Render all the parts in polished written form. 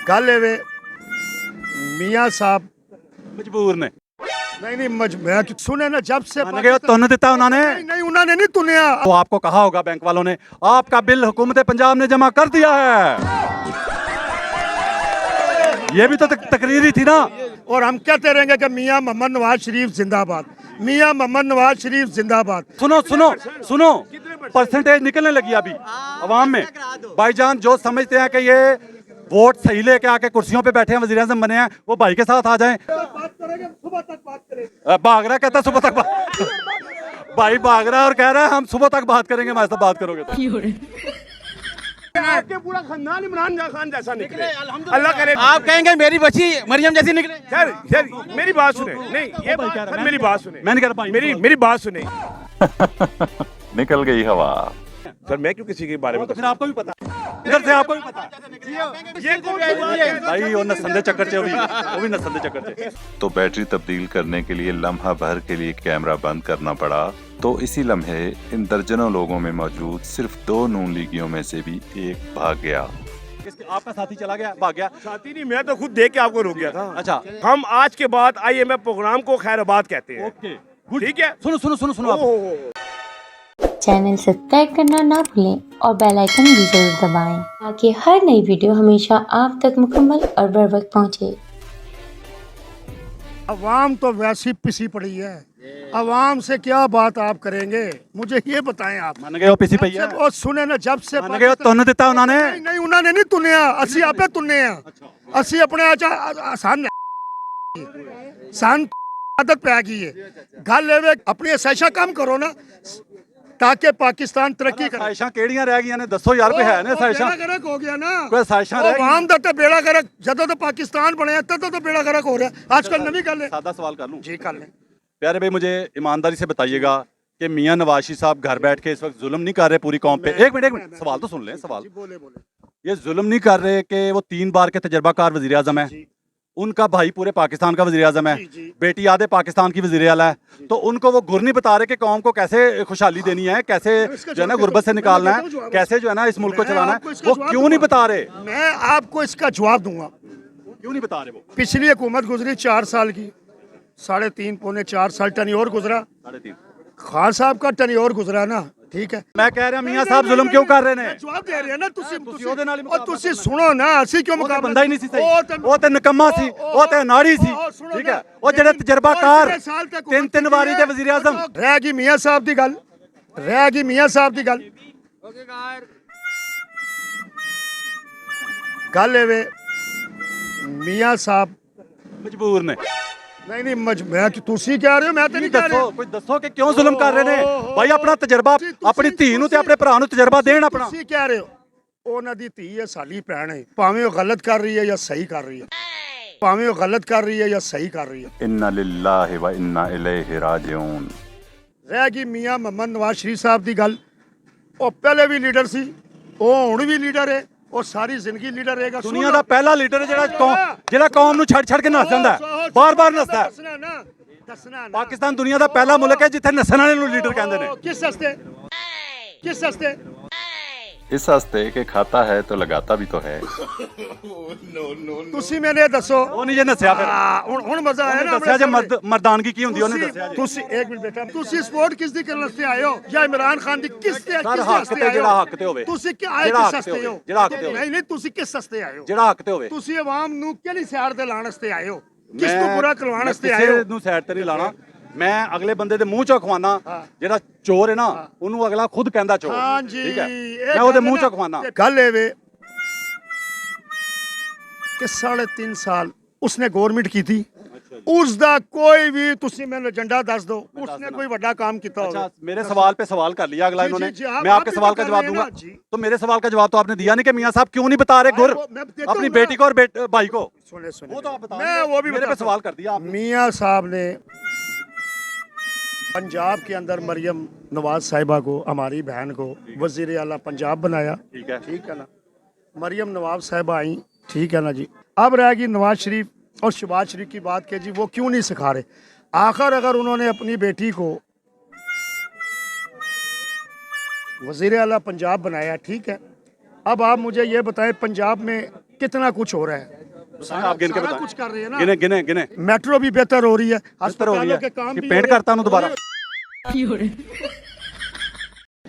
गल वे मियाँ साहब मजबूर ने नहीं मैं सुने ना जब से तुन दिता उन्होंने नहीं उन्होंने नहीं तुनिया। तो आपको कहा होगा बैंक वालों ने आपका बिल हुकूमत पंजाब ने जमा कर दिया है। ये भी तो तकरीर ही थी ना। और हम कहते रहेंगे कि मियाँ मोहम्मद नवाज शरीफ जिंदाबाद, मियाँ मोहम्मद नवाज शरीफ जिंदाबाद। सुनो सुनो सुनो, परसेंटेज निकलने लगी अभी अवाम में। भाईजान जो समझते हैं कि ये वोट सही लेके आके कुर्सियों पे बैठे हैं, वज़ीर आज़म बने हैं, वो भाई के साथ आ जाएं। भाग रहा कहता सुबह तक बात भाई भाग रहा है और कह रहा है हम सुबह तक बात करेंगे, हमारे साथ बात करोगे तो। आपके पूरा खानदान इमरान खान जैसा निकले, अल्लाह करे। आप कहेंगे मेरी बच्ची मरियम जैसी निकले। सर मेरी बात सुने, नहीं ये बात मेरी बात सुने, मैं नहीं कर पाई मेरी बात सुने। निकल गई हवा। सर मैं क्यों किसी के बारे में तो फिर आपको भी पता इधर से आपको भी पता ये कौन भाई वो नसंदे चक्कर चे वो भी नसंदे चक्कर चे। तो बैटरी तब्दील करने के लिए लम्हा भर के लिए कैमरा बंद करना पड़ा। तो इसी लम्हे इन दर्जनों लोगों में मौजूद सिर्फ 2 नून लीगियों में से भी एक भाग गया। आपका साथी चला गया, भाग गया। साथी नहीं, मैं तो खुद देख के आपको रोक गया था। अच्छा, हम आज के बाद IMF प्रोग्राम को खैराबाद कहते हैं। ओके ठीक है, सुनो सुनो सुनो सुनो आप। चैनल सब्सक्राइब करना ना भूलें और बेल आइकन भी जरूर दबाएं ताकि हर नई वीडियो हमेशा आप तक मुकम्मल और बर वक्त पहुंचे। अवाम तो वैसी पिसी पड़ी है, अवाम से क्या बात आप करेंगे, मुझे ये बताएं आप। मान गए वो पिसी पई है और सुने ना जब से मान गए तुन दिता उन्होंने नहीं उन्होंने नहीं तुनिया, ਅਸੀਂ ਆਪੇ ਤੁੰਨੇ ਆ। ਅਸੀਂ ਆਪਣੇ ਆਸਾਨ आदत पै गई है। गल ये अपनी आसाइशा कम करो ना ताकि पाकिस्तान तरक्की करे। साइशां केड़ियां रह गईयां ने दसो यार, कोई है ने साइशां? बेड़ा गर्क हो गया ना, कोई साइशां रह गई? आवाम दा ते बेड़ा गर्क जदों तो पाकिस्तान बनया तदों तो बेड़ा गर्क हो रहा है। आजकल नवी गल है। सादा सवाल कर लूं जी कर लें। प्यारे भाई, मुझे ईमानदारी से बताइएगा कि मियां नवाज शरीफ साहब घर बैठ के इस वक्त जुल्म नहीं कर रहे पूरी कौम पे? एक मिनट सवाल तो सुन लें। सवाल बोले ये जुल्म नहीं कर रहे कि वो 3 बार के तजर्बाकार वजीर आजम है, उनका भाई पूरे पाकिस्तान का वजीर आजम है, बेटी आधे पाकिस्तान की वजीर आला है, तो उनको वो गुर नहीं बता रहे कि कौम को कैसे खुशहाली देनी है, कैसे जो है ना गुर्बत से निकालना है, कैसे जो है ना इस मुल्क को चलाना है, वो क्यों नहीं बता रहे? मैं आपको इसका जवाब दूंगा। क्यों नहीं बता रहे वो? पिछली हुकूमत गुजरी 4 साल की, 3.5 पौने 4 साल टर्नओवर गुजरा। 3.5 खान साहब का टर्नओवर गुजरा ना, ठीक है। मैं कह रहा मियां साहब जुल्म क्यों कर रहे ने? जवाब दे रहे हैं ना तुसी ਉਹਦੇ ਨਾਲ ਹੀ और तुसी सुनो ना, ਅਸੀਂ क्यों ਉਹ ਤਾਂ मुकाबला ਬੰਦਾ ਹੀ ਨਹੀਂ ਸੀ ਸਹੀ, ਉਹ ਤੇ ਨਿਕੰਮਾ ਸੀ, ਉਹ ਤੇ ਨਾੜੀ ਸੀ, ਠੀਕ ਹੈ। ਉਹ ਜਿਹੜੇ ਤਜਰਬਾਕਾਰ 3 ਵਾਰੀ ਦੇ ਵਜ਼ੀਰ ਆਜ਼ਮ ਰਹਿ ਗਈ ਮੀਆਂ ਸਾਹਿਬ ਦੀ ਗੱਲ, ਰਹਿ ਗਈ ਮੀਆਂ ਸਾਹਿਬ ਦੀ ਗੱਲ। ਗੱਲ ਇਹ ਵੇ ਮੀਆਂ ਸਾਹਿਬ ਮਜਬੂਰ ਨੇ। नहीं मैं तुसी कह रहे हो, मैं तो नहीं कह रहा। कोई दसो कि क्यों जुल्म कर रहे ने भाई? अपना तजर्बा अपनी धी ਨੂੰ ਤੇ ਆਪਣੇ ਭਰਾ ਨੂੰ ਤਜਰਬਾ ਦੇਣ ਆਪਣਾ। ਤੁਸੀਂ ਕਹਿ ਰਹੇ ਹੋ ਉਹਨਾਂ ਦੀ ਧੀ ਹੈ, ਸਾਡੀ ਭੈਣ ਹੈ, ਭਾਵੇਂ ਉਹ ਗਲਤ ਕਰ ਰਹੀ ਹੈ ਜਾਂ ਸਹੀ ਕਰ ਰਹੀ ਹੈ, ਭਾਵੇਂ ਉਹ ਗਲਤ ਕਰ ਰਹੀ ਹੈ ਜਾਂ ਸਹੀ ਕਰ ਰਹੀ ਹੈ। इन्ना लिल्लाहि व इन्ना इलैहि राजिऊन। ਰਹਿ ਗਈ ਮੀਆਂ ਮੁਹੰਮਦ ਨਵਾਜ਼ ਸ਼ਰੀਫ ਸਾਹਿਬ ਦੀ ਗੱਲ। ਉਹ ਪਹਿਲੇ ਵੀ ਲੀਡਰ ਸੀ, ਉਹ ਹੁਣ ਵੀ ਲੀਡਰ ਹੈ, ਉਹ ਸਾਰੀ ਜ਼ਿੰਦਗੀ ਲੀਡਰ ਰਹੇਗਾ। ਦੁਨੀਆ ਦਾ ਪਹਿਲਾ ਲੀਡਰ ਹੈ ਜਿਹੜਾ ਕੌਮ ਨੂੰ ਛੱਡ ਕੇ ਨੱਸ ਜਾਂਦਾ ਹੈ, ਬਾਰ-ਬਾਰ ਨੱਸਦਾ ਹੈ। ਦੱਸਣਾ ਨਾ, ਪਾਕਿਸਤਾਨ ਦੁਨੀਆ ਦਾ ਪਹਿਲਾ ਮੁਲਕ ਹੈ ਜਿੱਥੇ ਨੱਸਣ ਵਾਲੇ ਨੂੰ ਲੀਡਰ ਕਹਿੰਦੇ ਨੇ। ਕਿਸ ਹਸਤੇ ਕਿਸ ਹਸਤੇ? इस हस्ते के खाता है तो लगाता भी तो है। ਤੁਸੀਂ ਮੈਨੂੰ ਇਹ ਦੱਸੋ। ਉਹ ਨਹੀਂ ਜੇ ਨੱਸਿਆ ਫਿਰ ਹੁਣ ਮਜ਼ਾ ਆਇਆ ਨਾ? ਦੱਸਿਆ ਜੇ ਮਰਦਾਨਗੀ ਕੀ ਹੁੰਦੀ ਉਹਨੇ ਦੱਸਿਆ ਜੀ। ਤੁਸੀਂ ਇੱਕ ਮਿੰਟ ਬੇਟਾ, ਤੁਸੀਂ ਸਪੋਰਟ ਕਿਸ ਦੀ ਕਰਨ ਵਾਸਤੇ ਆਏ ਹੋ? ਜਾਂ ਇਮਰਾਨ ਖਾਨ ਦੀ ਕਿਸ ਤੇ ਸਰ ਹੱਕ ਤੇ ਜਿਹੜਾ ਹੱਕ ਤੇ ਹੋਵੇ, ਤੁਸੀਂ ਕਿ ਆਏ ਕਿਸ ਵਾਸਤੇ ਹੋ? ਜਿਹੜਾ ਹੱਕ ਤੇ ਹੋਵੇ। ਨਹੀਂ ਤੁਸੀਂ ਕਿਸ ਵਾਸਤੇ ਆਏ ਹੋ? ਜਿਹੜਾ ਹੱਕ ਤੇ ਹੋਵੇ। ਤੁਸੀਂ ਆਵਾਮ ਨੂੰ ਕਿਹੜੀ ਸਾਈਡ ਤੇ ਲਾਣ ਵਾਸਤੇ ਆਏ ਹੋ? ਕਿਸ ਨੂੰ ਬੁਰਾ ਕਰਵਾਉਣ ਵਾਸਤੇ ਆਏ ਹੋ? ਕਿਸੇ ਨੂੰ ਸਾਈਡ ਤੇ ਨਹੀਂ ਲਾਣਾ। ਮੈਂ ਅਗਲੇ ਬੰਦੇ ਦੇ ਮੂੰਹ ਚੋਂ ਖਵਾਨਾ, ਜਿਹੜਾ ਚੋਰ ਹੈ ਨਾ ਉਹਨੂੰ ਅਗਲਾ ਖੁਦ ਕਹਿੰਦਾ ਚੋਰ, ਠੀਕ ਹੈ। ਮੈਂ ਉਹਦੇ ਮੂੰਹ ਚੋਂ ਖਵਾਨਾ। ਗੱਲ ਇਹ ਵੇ ਕਿ 3.5 ਸਾਲ ਉਸਨੇ ਗਵਰਨਮੈਂਟ ਕੀਤੀ, ਉਸ ਦਾ ਕੋਈ ਵੀ ਤੁਸੀਂ ਮੈਨੂੰ ਏजेंडा ਦੱਸ ਦਿਓ, ਉਸਨੇ ਕੋਈ ਵੱਡਾ ਕੰਮ ਕੀਤਾ ਹੋਵੇ। अच्छा, मेरे सवाल पे सवाल कर लिया अगला इन्होंने। जी, मैं आपके सवाल का जवाब दूंगा। तो मेरे सवाल का जवाब तो आपने दिया नहीं कि मियां साहब क्यों नहीं बता रहे गुर अपनी बेटी को और भाई को? सुने वो तो आप बता मैं वो भी मेरे पे सवाल कर दिया आपने। मियां साहब ने पंजाब के अंदर मरियम नवाज साहिबा को, हमारी बहन को वजीर आला पंजाब बनाया, ठीक है ना। मरियम नवाज साहिबा आई, ठीक है ना जी। अब रहेगी नवाज शरीफ और शहबाज शरीफ की बात के जी, वो क्यों नहीं सिखा रहे? आखिर अगर उन्होंने अपनी बेटी को वजीर आला पंजाब बनाया, ठीक है, अब आप मुझे ये बताएं पंजाब में कितना कुछ हो रहा है। आप गिन के सारा बताएं। कुछ कर रहे हैं ना। गिने गिने गिने मेट्रो भी बेहतर हो रही है, बेहतर हो रही अस्पतालों है के काम कि भी पेंट हो रहे हैं। करता हूँ दोबारा के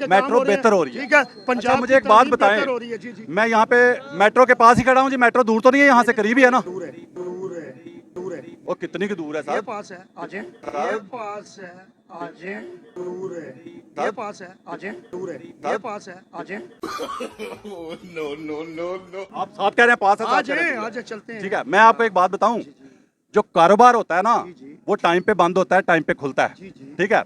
मेट्रो काम हो रहे हैं। बेहतर हो रही है। ठीक है, अच्छा, पंजाब मुझे की एक बात तालीम बताएं, बेहतर हो रही है। जी जी। मैं यहाँ पे मेट्रो के पास ही खड़ा हूँ जी, मेट्रो दूर तो नहीं है यहाँ से, करीब ही है ना? दूर है, दूर है, दूर है। वो कितनी की दूर है ये साहब? पास है, आजे। ये पास है, आजे। दूर है। ये पास है, आजे। दूर है। ये पास है, आजे। आप साथ कह रहे हैं पास है, साथ कह आजे, रहे हैं दूर है। आजे चलते हैं। ठीक है, मैं आपको एक बात बताऊं, जो कारोबार होता है ना वो टाइम पे बंद होता है, टाइम पे खुलता है। ठीक है,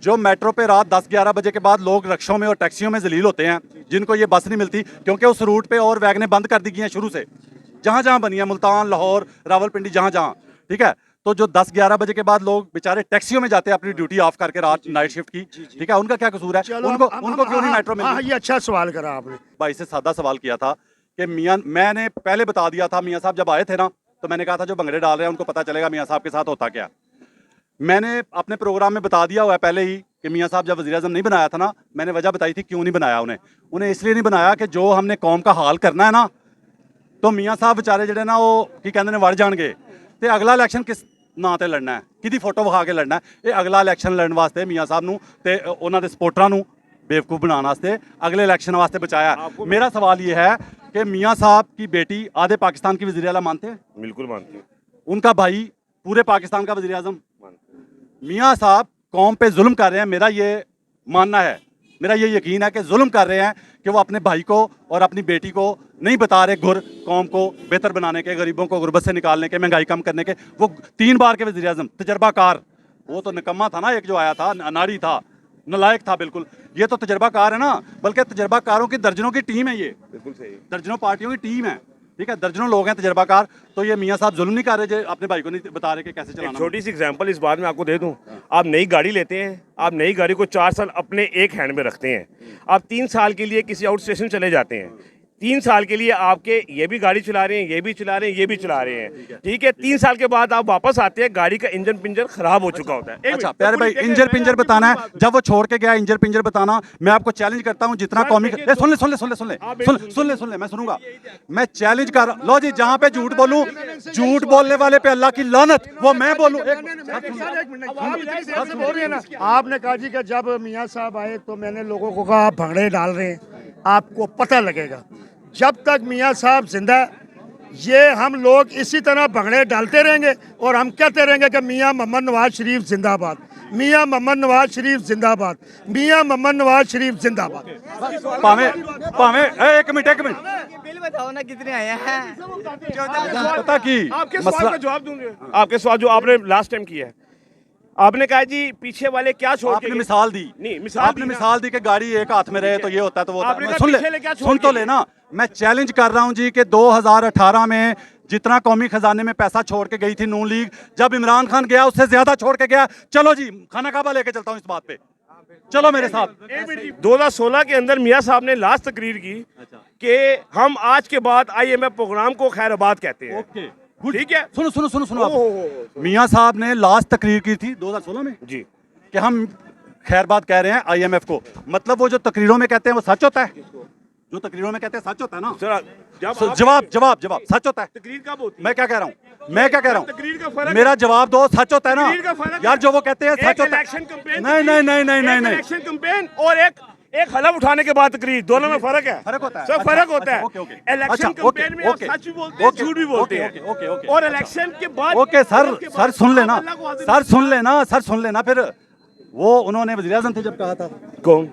जो मेट्रो पे रात 10-11 बजे के बाद लोग रिक्शों में और टैक्सियों में जलील होते हैं, जिनको ये बस नहीं मिलती क्योंकि उस रूट पे और वैगनें बंद कर दी गई हैं शुरू से, जहां जहां बनी है, मुल्तान, लाहौर, रावलपिंडी, जहां जहां। ठीक है, तो जो 10-11 बजे के बाद लोग बेचारे टैक्सियों में जाते हैं अपनी ड्यूटी ऑफ करके रात नाइट शिफ्ट की, ठीक है, उनका क्या कसूर है? चलो, उनको हम- उनको क्यों नहीं हाँ, मेट्रो मिल हाँ, रही? ये अच्छा सवाल करा आपने। भाई से सादा सवाल किया था कि मियाँ, मैंने पहले बता दिया था, मियाँ साहब जब आए थे ना तो मैंने कहा था जो भंगड़े डाल रहे हैं उनको पता चलेगा मियाँ साहब के साथ होता क्या। मैंने अपने प्रोग्राम में बता दिया हुआ है पहले ही कि मियाँ साहब जब वज़ीर-ए-आज़म नहीं बनाया था ना, मैंने वजह बताई थी क्यों नहीं बनाया उन्हें इसलिए नहीं बनाया कि जो हमने कौम का हाल करना है ना, तो मियाँ साहब बेचारे ਜਿਹੜੇ ना वो की कहते हैं वड़ जाएंगे तो अगला इलेक्शन किस ਨਾਂ ਤੇ ਲੜਨਾ ਹੈ, ਕਿਹਦੀ ਫੋਟੋ ਵਿਖਾ ਕੇ ਲੜਨਾ ਹੈ। ਇਹ ਅਗਲਾ ਇਲੈਕਸ਼ਨ ਲੜਨ ਵਾਸਤੇ ਮੀਆਂ ਸਾਹਿਬ ਨੂੰ ਤੇ ਉਹਨਾਂ ਦੇ ਸਪੋਰਟਰਾਂ ਨੂੰ बेवकूफ़ बनाने वास्ते अगले इलेक्शन वास्ते बचाया। मेरा सवाल ये है कि मियाँ साहब की बेटी आधे पाकिस्तान की वज़ीर आला मानते हैं? बिल्कुल मानते हैं। उनका भाई पूरे पाकिस्तान का वज़ीर आज़म। मियाँ साहब कौम पे जुल्म कर रहे हैं, मेरा ये मानना है, मेरा ये यकीन है कि जुल्म कर रहे हैं कि वो अपने भाई को और अपनी बेटी को नहीं बता रहे गुर कौम को बेहतर बनाने के, गरीबों को गुर्बत से निकालने के, महंगाई कम करने के। वो 3 बार के वज़ीर आज़म, तजर्बाकार, वो तो निकम्मा था ना, एक जो आया था अनाड़ी था, नलायक था बिल्कुल। ये तो तजर्बाकार है ना, बल्कि तजर्बाकारों की दर्जनों की टीम है, ये बिल्कुल सही। दर्जनों पार्टियों की टीम है। ठीक है, दर्जनों लोग हैं तजर्बाकार। तो ये मियाँ साहब जुल्म नहीं कर रहे, अपने भाई को नहीं बता रहे कि कैसे एक चलाना। छोटी सी एग्जांपल इस बात में आपको दे दूं, आप नई गाड़ी लेते हैं, आप नई गाड़ी को 4 साल अपने एक हैंड में रखते हैं, आप 3 साल के लिए किसी आउट स्टेशन चले जाते हैं, 3 साल के लिए आपके ये भी गाड़ी चला रहे हैं, ये भी चला रहे हैं, ये भी चला रहे हैं, ठीक है। 3 साल के बाद आप वापस आते हैं, गाड़ी का इंजन पिंजर खराब हो चुका होता है। एक अच्छा मिनट, प्यारे भाई, एक इंजर मिनट, पिंजर मैं बताना आपकी है, पूरी जब वो छोड़ के गया इंजर पिंजर बताना, मैं आपको चैलेंज करता हूं जितना बात कॉमिक। देखिए, सुन ले सुन ले सुन ले सुन ले आप सुन मेरी सुन ले सुन ले, मैं सुनूंगा। मैं चैलेंज कर, लो जी, जहां पे झूठ बोलूं, झूठ बोलने वाले पे अल्लाह की लानत, वो मैं बोलूं। आपने कहा जी कि जब मियाँ साहब आए तो मैंने लोगों को कहा आप भंगड़े डाल रहे हैं, आपको पता लगेगा। जब तक मियाँ साहब जिंदा, ये हम लोग इसी तरह भंगड़े डालते रहेंगे और हम कहते रहेंगे कि मियाँ मोहम्मद नवाज शरीफ जिंदाबाद, मियाँ मोहम्मद नवाज शरीफ जिंदाबाद, मियाँ मोहम्मद नवाज शरीफ जिंदाबाद। एक मिनट बिल बताओ ना कितने आए हैं। पता की आपके सवाल का जवाब दूंगे। आपके सवाल जो आपने लास्ट टाइम किया है, आपने कहा जी पीछे वाले क्या छोड़ के आपने गए? मिसाल दी, नहीं, मिसाल आपने दी ना। मिसाल दी कि गाड़ी एक हाथ में रहे तो ये होता है, तो वो होता है। आपने कहा सुन पीछे ले ले, क्या छोड़ सुन तो के लेना। मैं चैलेंज कर रहा हूं जी कि 2018 में जितना कौमी खजाने में पैसा छोड़ के गई थी नून लीग, जब इमरान खान गया उससे ज्यादा छोड़ के गया। चलो जी, खाना काबा लेके चलता हूं इस बात पे, चलो मेरे साथ। 2016 के अंदर मियाँ साहब ने लास्ट तकरीर की कि हम आज के बाद IMF प्रोग्राम को खैराबाद कहते हैं। ओके, ठीक है। सुनो सुनो सुनो सुनो ओहो, आप। मियाँ साहब ने लास्ट तकरीर की थी 2016 में जी, कि हम खैरबाद कह रहे हैं IMF को। मतलब वो जो तकरीरों में कहते हैं वो सच होता है? जो तकरीरों में कहते हैं सच होता है ना? जरा जवाब जवाब जवाब, सच होता है? तकरीर कब होती है? मैं क्या कह रहा हूँ, मैं क्या कह रहा तकरीर का हूँ, फर्क मेरा जवाब दो, सच होता है तकरीर का ना फर्क यार? है। जो वो कहते हैं एक सच होता है। इलेक्शन कैंपेन, नहीं नहीं नहीं नहीं नहीं नहीं, इलेक्शन कैंपेन और एक हलफ उठाने के बाद तकरीर, दोनों में फर्क है। फर्क होता है। सब फर्क होता है। ओके ओके, इलेक्शन अच्छा, ओके, कैंपेन में आप ओके, सच भी बोलते हैं, ओके, झूठ भी बोलते ओके, हैं। ओके, ओके, और अच्छा। इलेक्शन के बाद, ओके सर, के बाद सर सुन लेना, अल्लाह को हाजिर- सर सुन लेना, सर सुन लेना। फिर वो उन्होंने वज़ीर आज़म थे जब कहा था कौन?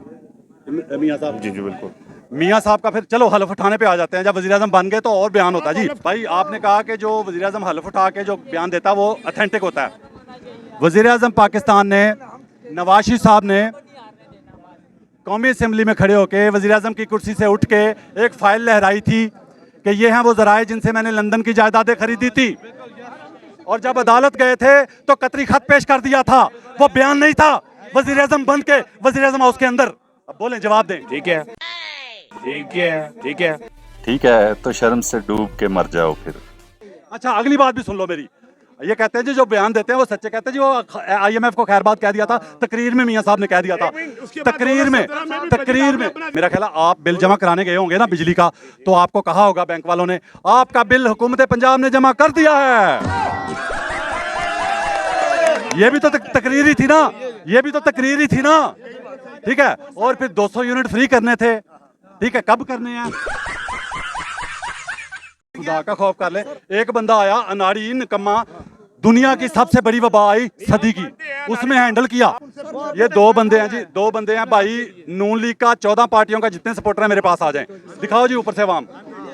मियाँ साहब, जी जी बिल्कुल। मियाँ साहब का फिर चलो हलफ उठाने पे आ जाते हैं। जब वज़ीर आज़म बन गए तो और बयान होता है जी। भाई आपने कहा कि जो वज़ीर आज़म हलफ उठा के जो बयान देता है वो ऑथेंटिक होता है। वज़ीर आज़म पाकिस्तान ने, नवाज शरीफ साहब ने कौमी असम्बली में खड़े होकर वज़ीर आज़म की कुर्सी से उठ के एक फाइल लहराई थी कि ये हैं वो ज़राए जिनसे मैंने लंदन की जायदादें खरीदी थी, और जब अदालत गए थे तो कतरी खत पेश कर दिया था। वो बयान नहीं था, वज़ीर आज़म बन के वज़ीर आज़म हाउस के अंदर। अब बोलें, जवाब दें। ठीक है, ठीक है, ठीक है। ठीक है, तो शर्म से डूब के मर जाओ फिर। अच्छा, अगली बात भी सुन लो मेरी। ये कहते हैं जी जो बयान देते हैं वो सच्चे कहते हैं जी। वो IMF को खैरबाद कह दिया था तकरीर में, मियां साहब ने कह दिया था तकरीर में। मेरा ख्याल है आप बिल जमा कराने गए होंगे ना बिजली का, तो आपको कहा होगा बैंक वालों ने आपका बिल हुकूमत पंजाब ने जमा कर दिया है। ये भी तो तकरीर ही थी ना, ये भी तो तकरीर ही थी ना, ठीक है। और फिर 200 यूनिट फ्री करने थे, ठीक है, कब करने हैं? खुदा का खौफ कर ले। एक बंदा आया अनाड़ी निकम्मा, दुनिया की सबसे बड़ी वबा आई सदी की, उसमें हैंडल किया। ये 2 बंदे हैं जी, 2 बंदे हैं भाई नून लीग का 14 पार्टियों का जितने सपोर्टर हैं मेरे पास आ जाएं, दिखाओ जी ऊपर से आवाम।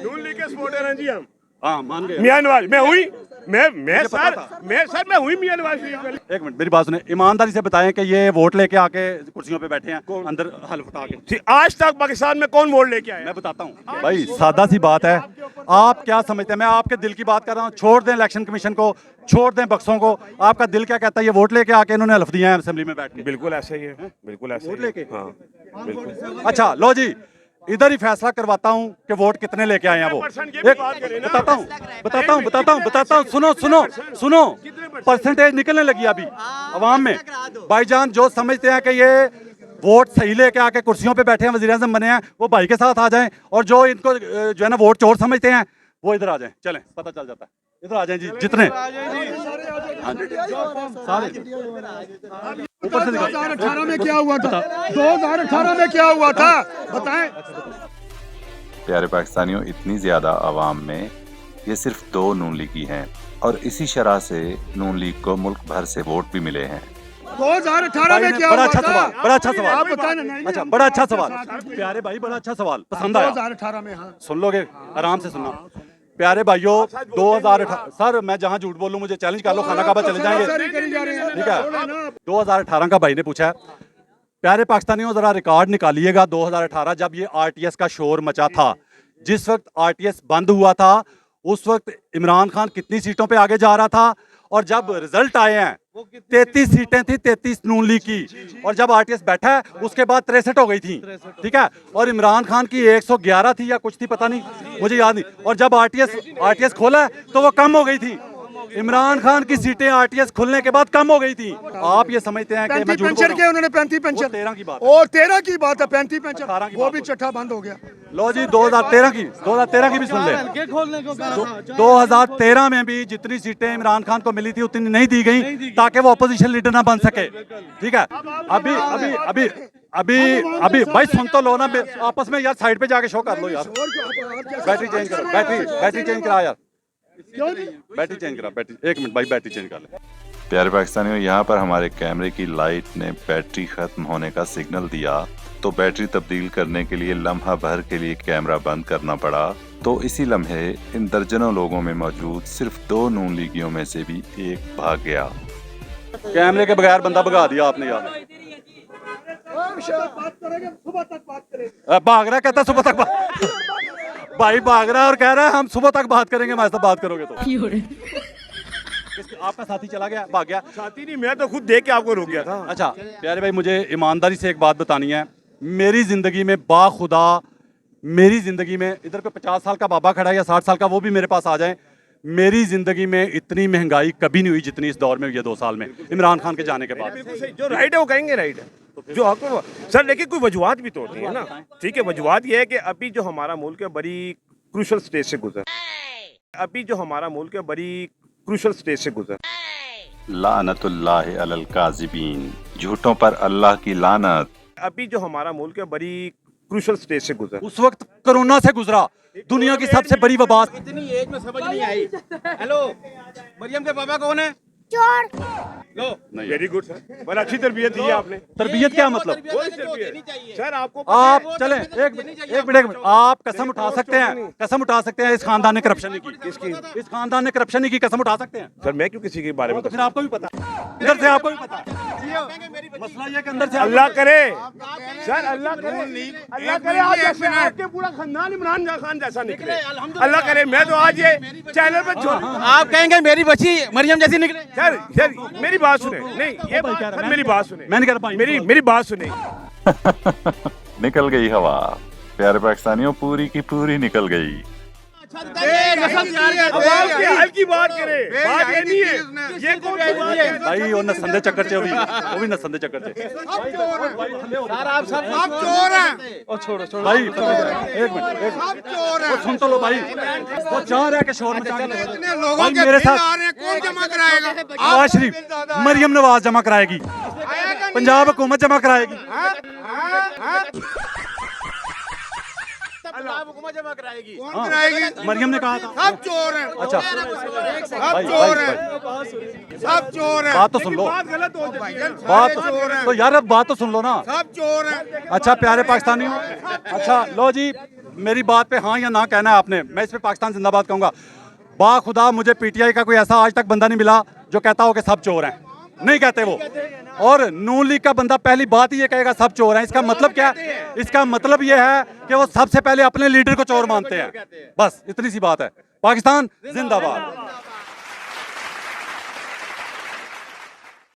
नून लीग के सपोर्टर हैं जी हम। हाँ मान गए। मियां नवाज मैं हुई, मैं सर मैं हुई मियां नवाज शरीफ। एक मिनट मेरी बात सुने, ईमानदारी से बताएं कि ये वोट लेके आके कुर्सियों पे बैठे हैं अंदर हल्फ उठा के? आज तक पाकिस्तान में कौन वोट लेके आया? मैं बताता हूँ भाई, सादा सी बात है। आप क्या समझते हैं, मैं आपके दिल की बात कर रहा हूँ। छोड़ दें इलेक्शन कमीशन को, छोड़ दें बक्सों को, आपका दिल क्या कहता है? ये वोट लेके आके इन्होंने हल्फ दिया है असेंबली में बैठ के। बिल्कुल ऐसा ही है, बिल्कुल ऐसा वोट ही लेके? हाँ बिल्कुल। अच्छा लो जी, इधर ही फैसला करवाता हूँ कि वोट कितने लेके आए हैं वो। एक बताता हूँ, सुनो, परसेंटेज निकलने लगी अभी अवाम में। भाईजान जो समझते हैं कि ये वोट सही लेके आके कुर्सियों पे बैठे हैं, वज़ीर-ए-आज़म बने हैं, वो भाई के साथ आ जाएं, और जो इनको जो है ना वोट चोर समझते हैं वो इधर आ जाएं। चलें, पता चल जाता है। इधर आ जाएं जी, जितने सारे ऊपर से 2018 में क्या हुआ था? 2018 में क्या हुआ था बताएं। प्यारे पाकिस्तानियों, इतनी ज्यादा आवाम में ये सिर्फ 2 नून लीगी हैं और इसी शरह से नून लीग को मुल्क भर से वोट भी मिले हैं। 2018 में क्या बड़ा हुआ अच्छा था? सवाल, बड़ा अच्छा सवाल। आप बताएं ना। नहीं, अच्छा, बड़ा अच्छा सवाल प्यारे भाई, बड़ा अच्छा सवाल, पसंद आया। 2018 में हाँ सुन लोगे, आराम से सुनना प्यारे भाइयों। 2018 सर, मैं जहां झूठ बोलूं मुझे चैलेंज कर लो, खाना काबा चले जाएंगे, ठीक है। 2018 का भाई ने पूछा है। प्यारे पाकिस्तानियों जरा रिकॉर्ड निकालिएगा 2018 जब ये RTS का शोर मचा था, जिस वक्त RTS बंद हुआ था उस वक्त इमरान खान कितनी सीटों पे आगे जा रहा था, और जब रिजल्ट आए हैं 33 सीटें थी, 33 नून लीग की, और जब RTS बैठा है उसके बाद 63 हो गई थी, ठीक है। और इमरान खान की 111 थी या कुछ थी, पता नहीं, मुझे याद नहीं। और जब RTS खोला है तो वो कम हो गई थी। इमरान खान की सीटें RTS खुलने के बाद कम हो गई थी। आप ये समझते हैं कि मैं झूठ बोल पेंशन रहा के हूं? उन्होंने 35 पेंशन 13 की बात, और 13 की बात है, 35 18 पेंशन की वो बात भी हो। चट्टा बंद हो गया। लो जी 2013 की भी सुन ले। 2013 में भी जितनी सीटें इमरान खान को मिली थी उतनी नहीं दी गई ताकि वो अपोजिशन लीडर ना बन सके, ठीक है। अभी भाई सुन तो लो ना, आपस में यार साइड पे जाके शो कर लो यार। बैटरी चेंज करो, बैटरी चेंज करा यार, बैटरी चेंज करा, बैटरी 1 मिनट भाई, बैटरी चेंज कर ले। प्यारे पाकिस्तानियों, यहाँ पर हमारे कैमरे की लाइट ने बैटरी खत्म होने का सिग्नल दिया, तो बैटरी तब्दील करने के लिए लम्हा भर के लिए कैमरा बंद करना पड़ा। तो इसी लम्हे इन दर्जनों लोगों में मौजूद सिर्फ 2 नून लीगियों में से भी एक भाग गया। कैमरे के बगैर बंदा भगा दिया आपने यार। भाग रहा, कहता सुबह तक भाई भाग रहा है और कह रहा है हम सुबह तक बात करेंगे, हमारे साथ बात करोगे तो। आपका साथी चला गया, भाग गया? साथी नहीं, मैं तो खुद देख के आपको रोक गया था। अच्छा प्यारे भाई, मुझे ईमानदारी से एक बात बतानी है। मेरी जिंदगी में बाखुदा, मेरी जिंदगी में इधर पे 50 साल का बाबा खड़ा है या 60 साल का, वो भी मेरे पास आ जाए, मेरी जिंदगी में इतनी महंगाई कभी नहीं हुई जितनी इस दौर में हुई है 2 साल में इमरान खान के जाने के बाद। जो राइट है वो कहेंगे राइट है, जो हक है सर। लेकिन कोई वजूहत भी तो होती है ना, ठीक है। वजूहत ये है कि अभी जो हमारा मुल्क है बड़ी क्रूशल स्टेज से गुजर, अभी जो हमारा मुल्क है बड़ी क्रूशल स्टेज से गुजर। लानतुल्लाहि अलल काज़िबीन, झूठों पर अल्लाह की लानत। अभी जो हमारा मुल्क है बड़ी क्रूशल स्टेज से गुजर। उस वक्त कोरोना से गुजरा, दुनिया की सबसे बड़ी वबा। इतनी एज में समझ नहीं आई। हेलो, मरियम के पापा कौन है? लो, वेरी गुड सर, बड़ा अच्छी तरबियत दी है आपने। तरबियत क्या मतलब? सर आपको आप चलें एक मिनट, आप कसम उठा सकते हैं इस खानदान ने करप्शन नहीं की? किसकी? इस खानदान ने करप्शन नहीं की, कसम उठा सकते हैं? सर मैं क्यों किसी के बारे में तो फिर आपको भी पता है, इधर से आपको भी पता है। मसला ये कि अंदर से अल्लाह करे सर, अल्लाह करे आज जैसे आपके पूरा खानदान इमरान खान जैसा निकले, अल्लाह करे। मैं तो आज ये चैनल पर छोड़, आप कहेंगे मेरी बच्ची मरियम जैसी निकले। सर मेरी बात सुने, नहीं ये बात सर, मेरी बात सुने, मैं नहीं कर पाई, मेरी बात सुने। निकल गई हवा, प्यारे पाकिस्तानियों, पूरी की पूरी निकल गई। अवाम के हाल की बात करें, बात ये नहीं है। ये कौन सी बात है? भाई वो नसन दे चक्कर च वो भी नसन दे चक्कर च आप सब चोर हैं भाई एक मिनट वो सुन तो लो भाई, वो चाह रहा है कि शोर मचा के इतने लोगों भाई के मेरे बिल साथ आ रहे हैं, कौन जमा कराएगा? नवाज शरीफ, मरियम नवाज जमा कराएगी, पंजाब हुकूमत जमा कराएगी। हुकूमत जमा कराएगी। कौन कराएगी? मरियम ने कहा था। सब चोर हैं, अच्छा सब भाई चोर भाई हैं, सब चोर हैं। बात तो सुन लो, भाईजान, बात सारे चोर हैं, तो यार अब बात तो सुन लो ना। सब चोर हैं। अच्छा प्यारे पाकिस्तानियों, अच्छा लो जी, मेरी बात पे हाँ या ना कहना है आपने। मैं इस पे पाकिस्तान जिंदाबाद कहूंगा। बाखुदा मुझे पीटीआई का कोई ऐसा आज तक बंदा नहीं मिला जो कहता हो कि सब चोर हैं, नहीं कहते वो। और नून लीग का बंदा पहली बात ही ये कहेगा सब चोर हैं। इसका मतलब क्या है? इसका मतलब ये है कि वो सबसे पहले अपने लीडर को चोर मानते हैं। बस इतनी सी बात है। पाकिस्तान जिंदाबाद।